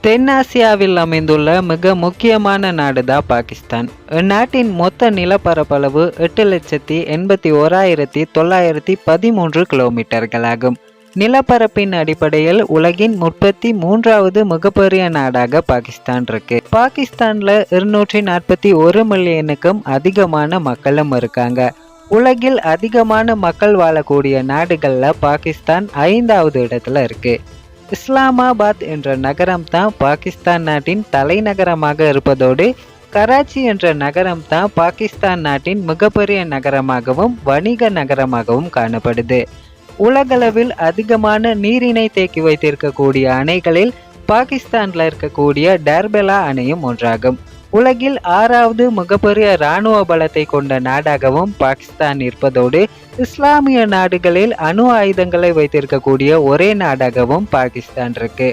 தென்னாசியாவில் அமைந்துள்ள மிக முக்கியமான நாடுதான் பாகிஸ்தான். இந்நாட்டின் மொத்த நிலப்பரப்பளவு 8,81,913 கிலோமீட்டர்களாகும். நிலப்பரப்பின் அடிப்படையில் உலகின் 33வது மிகப்பெரிய நாடாக பாகிஸ்தான் இருக்கு. பாகிஸ்தான்ல 241 மில்லியனுக்கும் அதிகமான மக்களும் இருக்காங்க. உலகில் அதிகமான மக்கள் வாழக்கூடிய நாடுகள்ல பாகிஸ்தான் 5வது இடத்துல இருக்கு. இஸ்லாமாபாத் என்ற நகரம் தான் பாகிஸ்தான் நாட்டின் தலைநகரமாக இருப்பதோடு கராச்சி என்ற நகரம் தான் பாகிஸ்தான் நாட்டின் மிகப்பெரிய நகரமாகவும் வணிக நகரமாகவும் காணப்படுது. உலகளவில் அதிகமான நீரினை தேக்கி வைத்திருக்கக்கூடிய அணைகளில் பாகிஸ்தான்ல இருக்கக்கூடிய டர்பெலா அணையும் ஒன்றாகும். உலகில் 6வது மிகப்பெரிய இராணுவ பலத்தை கொண்ட நாடாகவும் பாகிஸ்தான் இருப்பதோடு இஸ்லாமிய நாடுகளில் அணு ஆயுதங்களை வைத்திருக்கக்கூடிய ஒரே நாடாகவும் பாகிஸ்தான் இருக்கு.